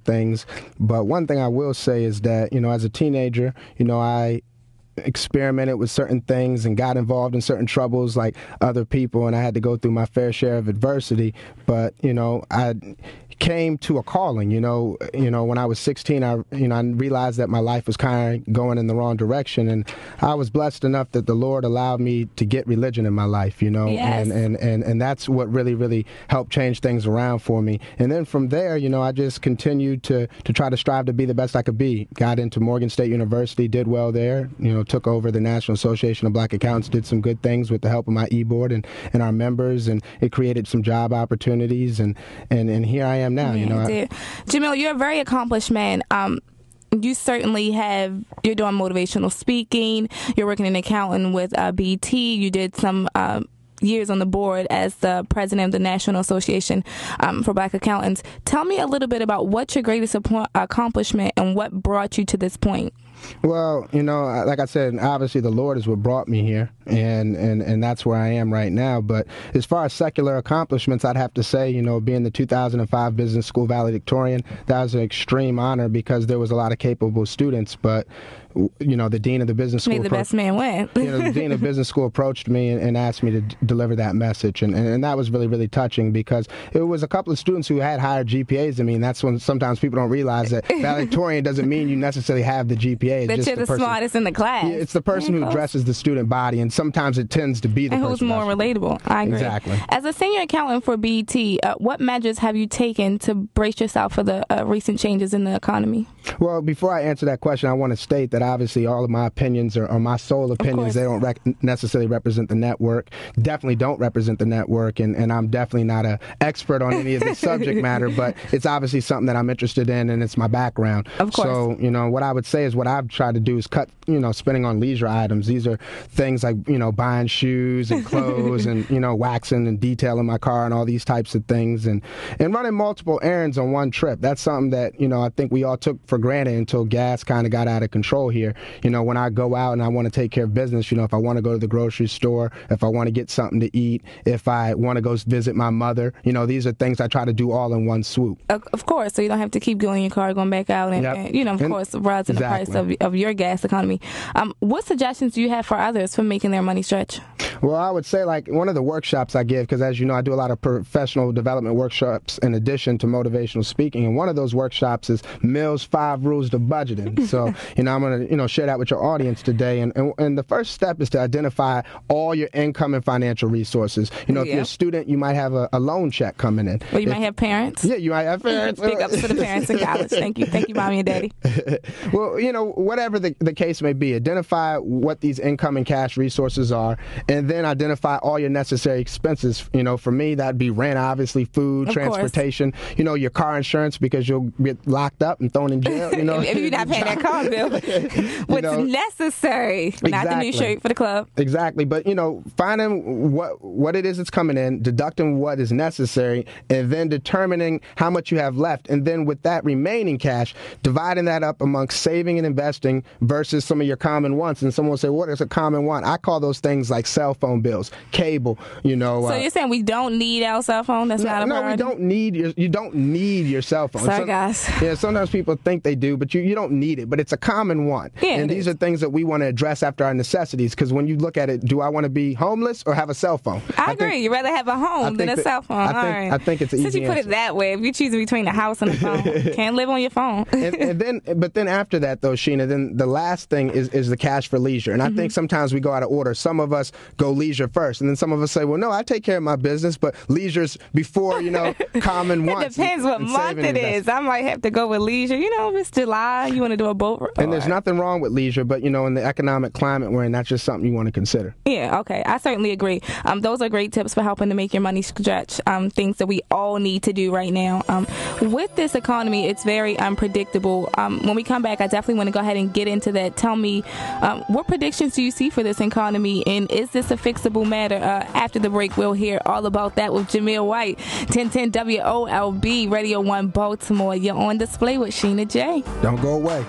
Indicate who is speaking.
Speaker 1: things. But one thing I will say is that, as a teenager, I experimented with certain things and got involved in certain troubles like other people, and I had to go through my fair share of adversity. But I came to a calling. When I was 16, I realized that my life was kind of going in the wrong direction, and I was blessed enough that the Lord allowed me to get religion in my life.
Speaker 2: Yes.
Speaker 1: And that's what really helped change things around for me. And then from there, I just continued to try to strive to be the best I could be. Got into Morgan State University, did well there. Took over the National Association of Black Accountants, did some good things with the help of my e-board and our members, and it created some job opportunities, and here I am now.
Speaker 2: Jamil, you're a very accomplished man. You certainly you're doing motivational speaking, you're working an accountant with BT, you did some years on the board as the president of the National Association for Black Accountants. Tell me a little bit about what's your greatest accomplishment and what brought you to this point.
Speaker 1: Well, like I said, obviously the Lord is what brought me here, and that's where I am right now. But as far as secular accomplishments, I'd have to say, being the 2005 Business School valedictorian, that was an extreme honor because there was a lot of capable students. But the dean of the business school,
Speaker 2: made the best man win.
Speaker 1: The dean of business school approached me and asked me to deliver that message, and that was really touching because it was a couple of students who had higher GPAs than me, and that's when sometimes people don't realize that valedictorian doesn't mean you necessarily have the GPA. It's
Speaker 2: that
Speaker 1: just
Speaker 2: you're the smartest in the class.
Speaker 1: Yeah, it's the person who addresses the student body, and sometimes it tends to be the person
Speaker 2: who's more relatable. I agree.
Speaker 1: Exactly.
Speaker 2: As a senior accountant for BT, what measures have you taken to brace yourself for the recent changes in the economy?
Speaker 1: Well, before I answer that question, I want to state that obviously all of my opinions are my sole opinions. They don't necessarily represent the network, definitely don't represent the network, and I'm definitely not an expert on any of the subject matter, but it's obviously something that I'm interested in, and it's my background.
Speaker 2: Of course.
Speaker 1: So, what I would say is what I've tried to do is cut, spending on leisure items. These are things like, buying shoes and clothes and, waxing and detailing my car and all these types of things, and running multiple errands on one trip. That's something that, I think we all took for granted until gas kind of got out of control here. When I go out and I want to take care of business, if I want to go to the grocery store, if I want to get something to eat, if I want to go visit my mother, these are things I try to do all in one swoop.
Speaker 2: Of course, so you don't have to keep going in your car, going back out, and, of course, rising the price of your gas economy. What suggestions do you have for others for making their money stretch?
Speaker 1: Well, I would say like one of the workshops I give, because as you know, I do a lot of professional development workshops in addition to motivational speaking, and one of those workshops is Mill's 5 Rules to Budgeting. So, I'm going to, share that with your audience today. And the first step is to identify all your income and financial resources. If you're a student, you might have a loan check coming in.
Speaker 2: Well, you might have parents.
Speaker 1: Yeah, you might have parents.
Speaker 2: Big ups to the parents in college. Thank you, mommy and daddy.
Speaker 1: Well, whatever the case may be, identify what these income and cash resources are, and then identify all your necessary expenses. For me, that'd be rent, obviously, food, transportation, your car insurance, because you'll get locked up and thrown in jail.
Speaker 2: If you're not paying that car bill. What's necessary, not the new shirt for the club.
Speaker 1: Exactly, but finding what it is that's coming in, deducting what is necessary, and then determining how much you have left, and then with that remaining cash, dividing that up amongst saving and investing versus some of your common wants. And someone will say, what is a common want? I call those things like cell phone bills, cable.
Speaker 2: So you're saying we don't need our cell phone? That's not a priority?
Speaker 1: No, you don't need your cell phone.
Speaker 2: Sorry, guys.
Speaker 1: Yeah, sometimes people think they do, but you don't need it. But it's a common want.
Speaker 2: Yeah,
Speaker 1: and these are things that we want to address after our necessities, because when you look at it, do I want to be homeless or have a cell phone?
Speaker 2: I agree. You'd rather have a home than a cell phone.
Speaker 1: I think it's an
Speaker 2: Since
Speaker 1: easy
Speaker 2: you put
Speaker 1: answer.
Speaker 2: it that way, if you're choosing between the house and the phone, can't live on your phone.
Speaker 1: But then after that, though, Sheena, then the last thing is the cash for leisure. And I think sometimes we go out of order. Some of us go leisure first, and then some of us say, well, no, I take care of my business, but leisure's before, common wants.
Speaker 2: It depends what month it is. I might have to go with leisure. It's July. You want to do a boat?
Speaker 1: And there's nothing wrong with leisure, but, in the economic climate we're in, that's just something you want to consider.
Speaker 2: Yeah, okay. I certainly agree. Those are great tips for helping to make your money stretch, things that we all need to do right now. With this economy, it's very unpredictable. When we come back, I definitely want to go ahead and get into that. Tell me, what predictions do you see for this economy, and is this a fixable matter? After the break, we'll hear all about that with Jamil White, 1010 WOLB, Radio 1 Baltimore. You're on display with Sheena J.
Speaker 1: Don't go away.